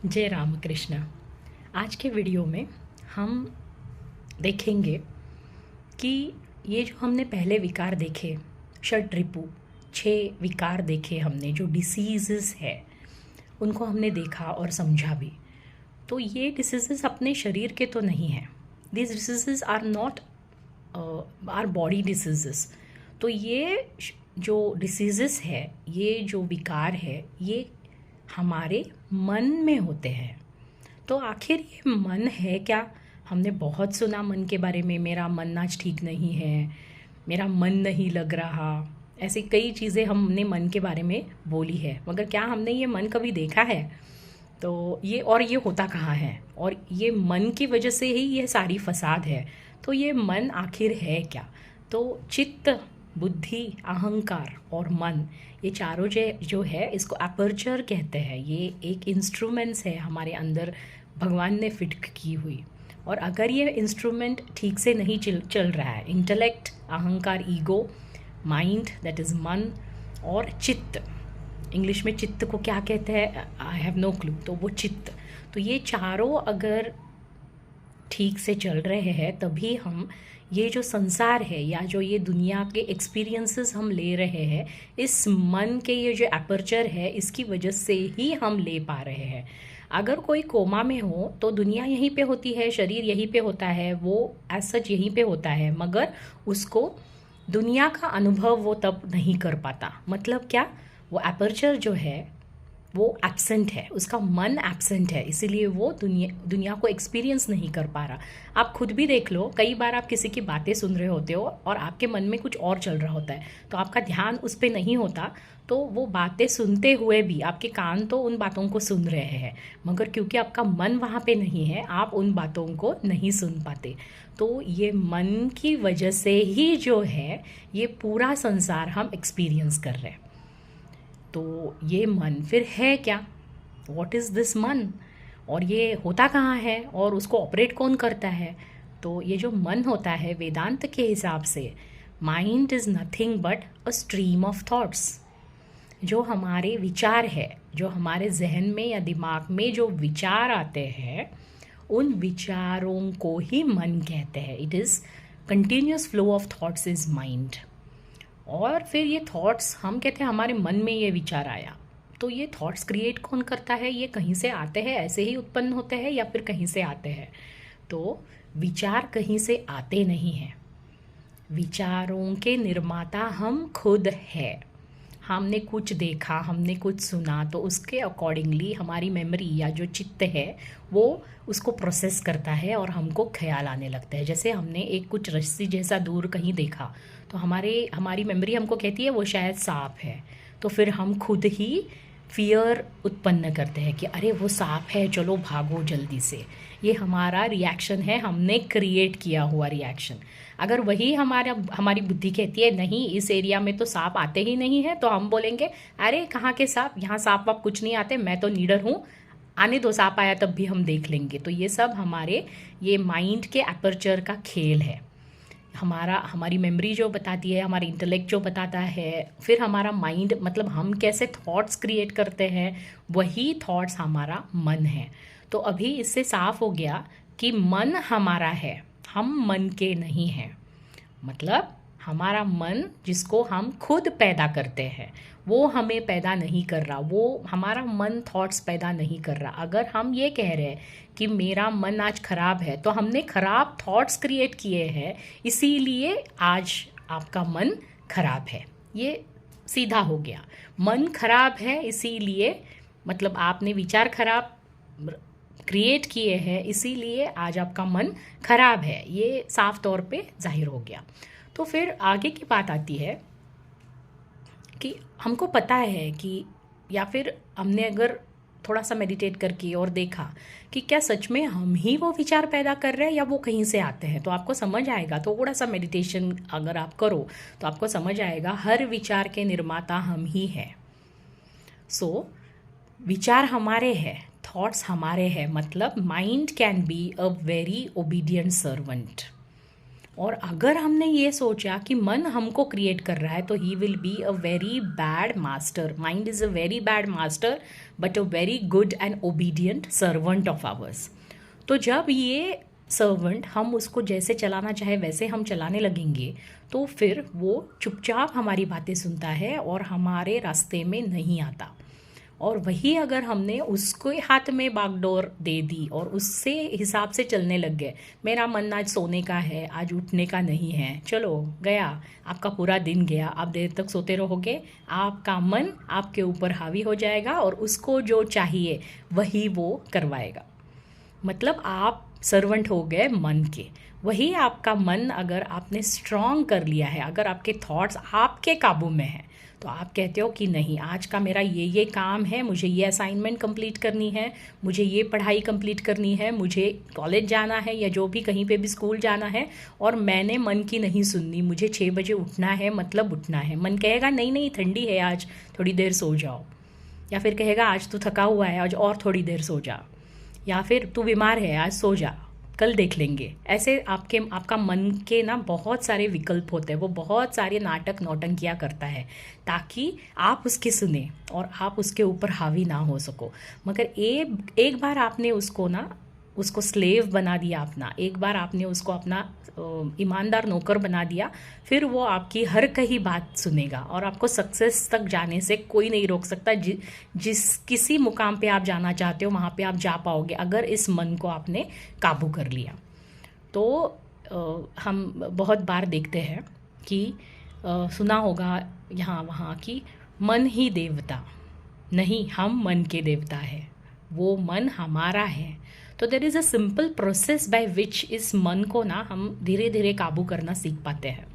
जय राम कृष्ण। आज के वीडियो में हम देखेंगे कि ये जो हमने पहले विकार देखे, षट रिपु, 6 विकार देखे हमने, जो डिसीज़ेस है उनको हमने देखा और समझा भी। तो ये डिसीज़ेस अपने शरीर के तो नहीं हैं। This diseases are not our body diseases. तो ये जो डिसीज़ेस है, ये जो विकार है, ये हमारे मन में होते हैं। तो आखिर ये मन है क्या? हमने बहुत सुना मन के बारे में, मेरा मन आज ठीक नहीं है, मेरा मन नहीं लग रहा, ऐसी कई चीज़ें हमने मन के बारे में बोली है, मगर क्या हमने ये मन कभी देखा है? तो ये होता कहाँ है? और ये मन की वजह से ही ये सारी फसाद है। तो ये मन आखिर है क्या? तो चित्त, बुद्धि, अहंकार और मन, ये चारों जो है इसको अपर्चर कहते हैं। ये एक इंस्ट्रूमेंट्स है हमारे अंदर, भगवान ने फिट की हुई। और अगर ये इंस्ट्रूमेंट ठीक से नहीं चल रहा है, इंटेलेक्ट, अहंकार, ईगो, माइंड दैट इज़ मन, और चित्त, इंग्लिश में चित्त को क्या कहते हैं आई हैव नो क्लू, तो वो चित्त, तो ये चारों अगर ठीक से चल रहे हैं तभी हम ये जो संसार है या जो ये दुनिया के एक्सपीरियंसेस हम ले रहे हैं, इस मन के ये जो अपर्चर है इसकी वजह से ही हम ले पा रहे हैं। अगर कोई कोमा में हो तो दुनिया यहीं पे होती है, शरीर यहीं पे होता है, वो एज सच यहीं पे होता है, मगर उसको दुनिया का अनुभव वो तब नहीं कर पाता। मतलब क्या? वो अपर्चर जो है वो एब्सेंट है, उसका मन एब्सेंट है, इसीलिए वो दुनिया को एक्सपीरियंस नहीं कर पा रहा। आप खुद भी देख लो, कई बार आप किसी की बातें सुन रहे होते हो और आपके मन में कुछ और चल रहा होता है, तो आपका ध्यान उस पर नहीं होता, तो वो बातें सुनते हुए भी आपके कान तो उन बातों को सुन रहे हैं, मगर क्योंकि आपका मन वहाँ पे नहीं है, आप उन बातों को नहीं सुन पाते। तो ये मन की वजह से ही जो है ये पूरा संसार हम एक्सपीरियंस कर रहे हैं। तो ये मन फिर है क्या? वॉट इज़ दिस मन? और ये होता कहाँ है और उसको ऑपरेट कौन करता है? तो ये जो मन होता है, वेदांत के हिसाब से mind is nothing but a stream of thoughts. जो हमारे विचार है, जो हमारे जहन में या दिमाग में जो विचार आते हैं, उन विचारों को ही मन कहते हैं। It is continuous flow of thoughts is mind. और फिर ये थॉट्स, हम कहते हैं हमारे मन में ये विचार आया, तो ये थॉट्स क्रिएट कौन करता है? ये कहीं से आते हैं, ऐसे ही उत्पन्न होते हैं या फिर कहीं से आते हैं? तो विचार कहीं से आते नहीं हैं, विचारों के निर्माता हम खुद है। हमने कुछ देखा, हमने कुछ सुना, तो उसके अकॉर्डिंगली हमारी मेमोरी या जो चित्त है वो उसको प्रोसेस करता है और हमको ख्याल आने लगता है। जैसे हमने एक कुछ रस्सी जैसा दूर कहीं देखा, तो हमारी मेमोरी हमको कहती है वो शायद सांप है, तो फिर हम खुद ही फियर उत्पन्न करते हैं कि अरे वो सांप है, चलो भागो जल्दी से। ये हमारा रिएक्शन है, हमने क्रिएट किया हुआ रिएक्शन। अगर वही हमारी बुद्धि कहती है नहीं, इस एरिया में तो सांप आते ही नहीं है, तो हम बोलेंगे अरे कहाँ के सांप, यहाँ सांप वाप कुछ नहीं आते, मैं तो नीडर हूँ, आने दो, सांप आया तब भी हम देख लेंगे। तो ये सब ये माइंड के अपर्चर का खेल है। हमारी मेमोरी जो बताती है, हमारी इंटेलेक्ट जो बताता है, फिर हमारा माइंड, मतलब हम कैसे थॉट्स क्रिएट करते हैं, वही थॉट्स हमारा मन है। तो अभी इससे साफ हो गया कि मन हमारा है, हम मन के नहीं हैं। मतलब हमारा मन जिसको हम खुद पैदा करते हैं, वो हमें पैदा नहीं कर रहा, वो हमारा मन थॉट्स पैदा नहीं कर रहा। अगर हम ये कह रहे हैं कि मेरा मन आज खराब है, तो हमने खराब थॉट्स क्रिएट किए हैं, इसीलिए आज आपका मन खराब है। ये सीधा हो गया, मन खराब है इसीलिए, मतलब आपने विचार खराब क्रिएट किए हैं, इसीलिए आज आपका मन खराब है। ये साफ तौर पे जाहिर हो गया। तो फिर आगे की बात आती है कि हमको पता है कि, या फिर हमने अगर थोड़ा सा मेडिटेट करके और देखा कि क्या सच में हम ही वो विचार पैदा कर रहे हैं या वो कहीं से आते हैं, तो आपको समझ आएगा। थोड़ा सा मेडिटेशन अगर आप करो तो आपको समझ आएगा हर विचार के निर्माता हम ही हैं। विचार हमारे हैं, थॉट्स हमारे हैं, मतलब mind can be a very obedient servant. और अगर हमने ये सोचा कि मन हमको क्रिएट कर रहा है तो he will be a very bad master. Mind is a very bad master but a very good and obedient servant of hours. तो जब ये सर्वेंट हम उसको जैसे चलाना चाहे वैसे हम चलाने लगेंगे तो फिर वो चुपचाप हमारी बातें सुनता है और हमारे रास्ते में नहीं आता. और वही अगर हमने उसको हाथ में बागडोर दे दी और उससे हिसाब से चलने लग गए, मेरा मन आज सोने का है, आज उठने का नहीं है, चलो गया, आपका पूरा दिन गया, आप देर तक सोते रहोगे, आपका मन आपके ऊपर हावी हो जाएगा और उसको जो चाहिए वही वो करवाएगा. मतलब आप सर्वेंट हो गए मन के. वही आपका मन अगर आपने स्ट्रॉन्ग कर लिया है, अगर आपके थॉट्स आपके काबू में हैं, तो आप कहते हो कि नहीं, आज का मेरा ये काम है, मुझे ये असाइनमेंट कंप्लीट करनी है, मुझे ये पढ़ाई कंप्लीट करनी है, मुझे कॉलेज जाना है या जो भी कहीं पे भी स्कूल जाना है, और मैंने मन की नहीं सुननी, मुझे 6 बजे उठना है, मतलब उठना है. मन कहेगा नहीं नहीं ठंडी है आज, थोड़ी देर सो जाओ. या फिर कहेगा आज तो थका हुआ है, आज और थोड़ी देर सो जा. या फिर तू बीमार है, आज सो जा, कल देख लेंगे. ऐसे आपका मन के ना बहुत सारे विकल्प होते हैं. वो बहुत सारे नाटक नौटंकियाँ करता है ताकि आप उसकी सुने और आप उसके ऊपर हावी ना हो सको. मगर एक बार आपने उसको स्लेव बना दिया अपना, एक बार आपने उसको अपना ईमानदार नौकर बना दिया, फिर वो आपकी हर कहीं बात सुनेगा और आपको सक्सेस तक जाने से कोई नहीं रोक सकता. जिस किसी मुकाम पे आप जाना चाहते हो वहाँ पे आप जा पाओगे अगर इस मन को आपने काबू कर लिया. तो हम बहुत बार देखते हैं कि सुना होगा यहाँ वहाँ कि मन ही देवता नहीं, हम मन के देवता है, वो मन हमारा है. तो there is a simple process by which इस मन को ना हम धीरे धीरे काबू करना सीख पाते हैं.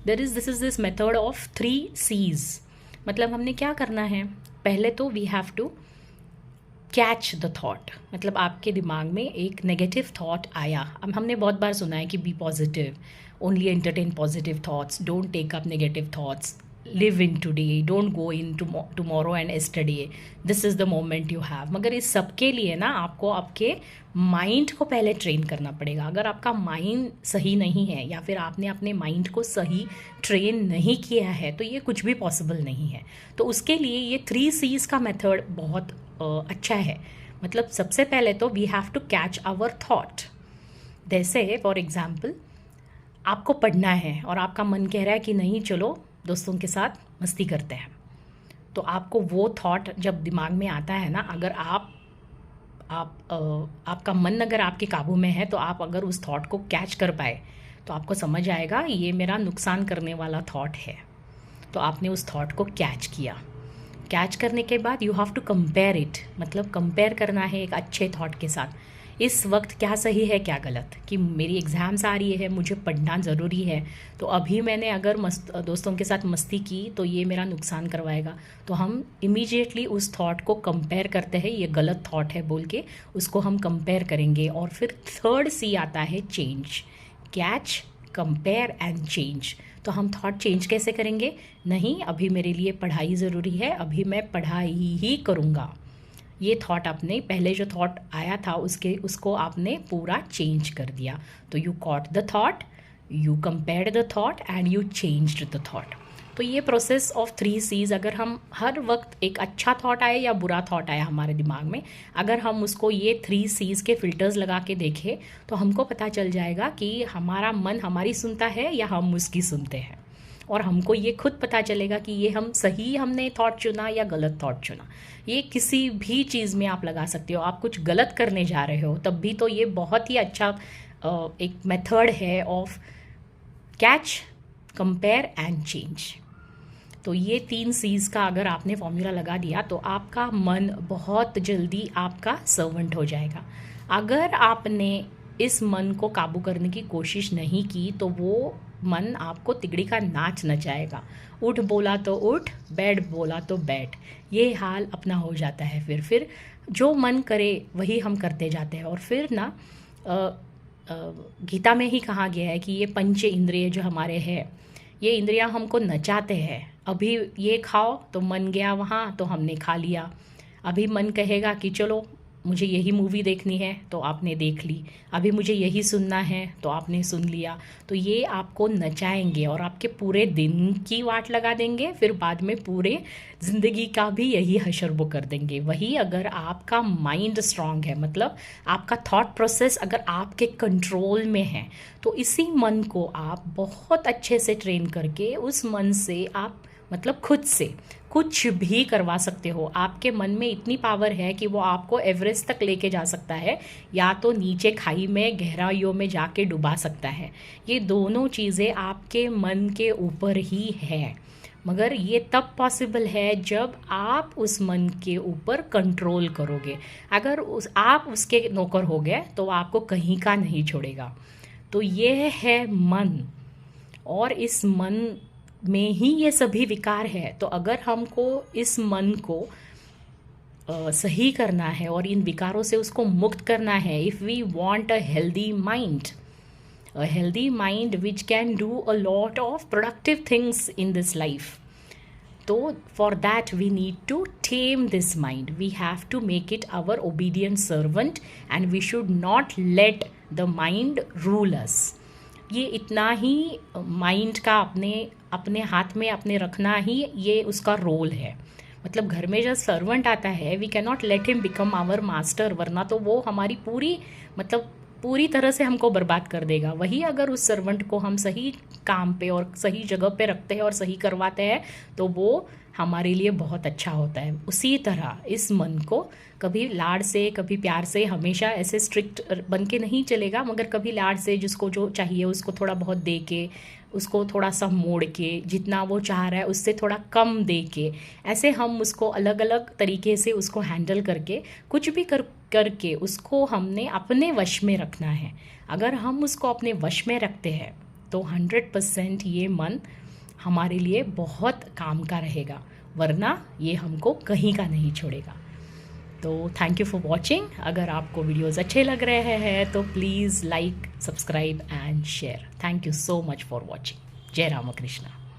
This is this method of 3 C's. मतलब हमने क्या करना है, पहले तो we have to catch the thought. मतलब आपके दिमाग में एक नेगेटिव थॉट आया, अब हमने बहुत बार सुना है कि be positive, only entertain positive thoughts, don't take up negative thoughts, live in today, don't go in tomorrow and yesterday, this is the moment you have. मगर इस सब के लिए ना आपको आपके माइंड को पहले ट्रेन करना पड़ेगा. अगर आपका माइंड सही नहीं है या फिर आपने अपने माइंड को सही ट्रेन नहीं किया है तो ये कुछ भी पॉसिबल नहीं है. तो उसके लिए ये 3 C's का मेथड बहुत अच्छा है. मतलब सबसे पहले तो we have to catch our thought. जैसे फॉर एग्जाम्पल आपको पढ़ना है और आपका मन कह रहा है कि नहीं चलो दोस्तों के साथ मस्ती करते हैं. तो आपको वो थॉट जब दिमाग में आता है ना, अगर आपका मन अगर आपके काबू में है तो आप अगर उस थॉट को कैच कर पाए तो आपको समझ आएगा ये मेरा नुकसान करने वाला थॉट है. तो आपने उस थॉट को कैच किया. कैच करने के बाद you have to compare it. मतलब कंपेयर करना है एक अच्छे थॉट के साथ. इस वक्त क्या सही है क्या गलत, कि मेरी एग्ज़ाम्स आ रही है, मुझे पढ़ना ज़रूरी है, तो अभी मैंने अगर दोस्तों के साथ मस्ती की तो ये मेरा नुकसान करवाएगा. तो हम इमीडिएटली उस थॉट को कंपेयर करते हैं, ये गलत थॉट है बोल के उसको हम कंपेयर करेंगे. और फिर 3rd C आता है change. Catch, compare and change. तो हम थॉट चेंज कैसे करेंगे, नहीं अभी मेरे लिए पढ़ाई ज़रूरी है, अभी मैं पढ़ाई ही करूँगा. ये थॉट आपने पहले जो थॉट आया था उसको आपने पूरा चेंज कर दिया. तो you caught the thought, you compared the thought and you changed the thought. तो ये प्रोसेस ऑफ 3 C's, अगर हम हर वक्त एक अच्छा थॉट आए या बुरा थॉट आया हमारे दिमाग में, अगर हम उसको ये 3 C's के फिल्टर्स लगा के देखें तो हमको पता चल जाएगा कि हमारा मन हमारी सुनता है या हम उसकी सुनते हैं. और हमको ये खुद पता चलेगा कि ये हमने थॉट चुना या गलत थॉट चुना. ये किसी भी चीज़ में आप लगा सकते हो. आप कुछ गलत करने जा रहे हो तब भी तो ये बहुत ही अच्छा एक मेथड है of catch, compare and change. तो ये 3 C's का अगर आपने फॉर्मूला लगा दिया तो आपका मन बहुत जल्दी आपका सर्वेंट हो जाएगा. अगर आपने इस मन को काबू करने की कोशिश नहीं की तो वो मन आपको तिगड़ी का नाच नचाएगा. उठ बोला तो उठ, बैठ बोला तो बैठ, ये हाल अपना हो जाता है. फिर जो मन करे वही हम करते जाते हैं. और फिर ना गीता में ही कहा गया है कि ये पंच इंद्रिय जो हमारे हैं, ये इंद्रियां हमको नचाते हैं. अभी ये खाओ तो मन गया वहाँ तो हमने खा लिया. अभी मन कहेगा कि चलो मुझे यही मूवी देखनी है तो आपने देख ली, अभी मुझे यही सुनना है तो आपने सुन लिया। तो ये आपको नचाएंगे और आपके पूरे दिन की वाट लगा देंगे, फिर बाद में पूरे ज़िंदगी का भी यही हशरबो कर देंगे। वही अगर आपका माइंड स्ट्रांग है, मतलब आपका थॉट प्रोसेस अगर आपके कंट्रोल में है, तो इसी मन को आप बहुत अच्छे से ट्रेन करके उस मन से आप मतलब खुद से कुछ भी करवा सकते हो। आपके मन में इतनी पावर है कि वो आपको एवरेस्ट तक लेके जा सकता है, या तो नीचे खाई में गहराइयों में जाके डुबा सकता है। ये दोनों चीज़ें आपके मन के ऊपर ही है, मगर ये तब पॉसिबल है जब आप उस मन के ऊपर कंट्रोल करोगे। अगर आप उसके नौकर हो गए तो आपको कहीं का नहीं छोड़ेगा। तो ये है मन, और इस मन में ही ये सभी विकार है। तो अगर हमको इस मन को सही करना है और इन विकारों से उसको मुक्त करना है, if we want a healthy mind which can do a lot of productive things in this life, तो for that we need to tame this mind, we have to make it our obedient servant and we should not let the mind rule us. ये इतना ही mind का अपने हाथ में अपने रखना ही ये उसका रोल है। मतलब घर में जब सर्वेंट आता है, we can not let him become our master, वरना तो वो हमारी पूरी तरह से हमको बर्बाद कर देगा। वही अगर उस सर्वेंट को हम सही काम पे और सही जगह पे रखते हैं और सही करवाते हैं, तो वो हमारे लिए बहुत अच्छा होता है। उसी तरह इस मन को कभी लाड से, कभी प्यार से, हमेशा ऐसे स्ट्रिक्ट बन के नहीं चलेगा, मगर कभी लाड से जिसको जो चाहिए उसको थोड़ा बहुत दे के, उसको थोड़ा सा मोड़ के, जितना वो चाह रहा है उससे थोड़ा कम दे के, ऐसे हम उसको अलग अलग तरीके से उसको हैंडल करके कुछ भी करके उसको हमने अपने वश में रखना है। अगर हम उसको अपने वश में रखते हैं तो 100% ये मन हमारे लिए बहुत काम का रहेगा, वरना ये हमको कहीं का नहीं छोड़ेगा। तो थैंक यू फॉर वॉचिंग। अगर आपको वीडियोज़ अच्छे लग रहे हैं तो please like, subscribe and share. Thank you so much for watching. जय राम कृष्णा।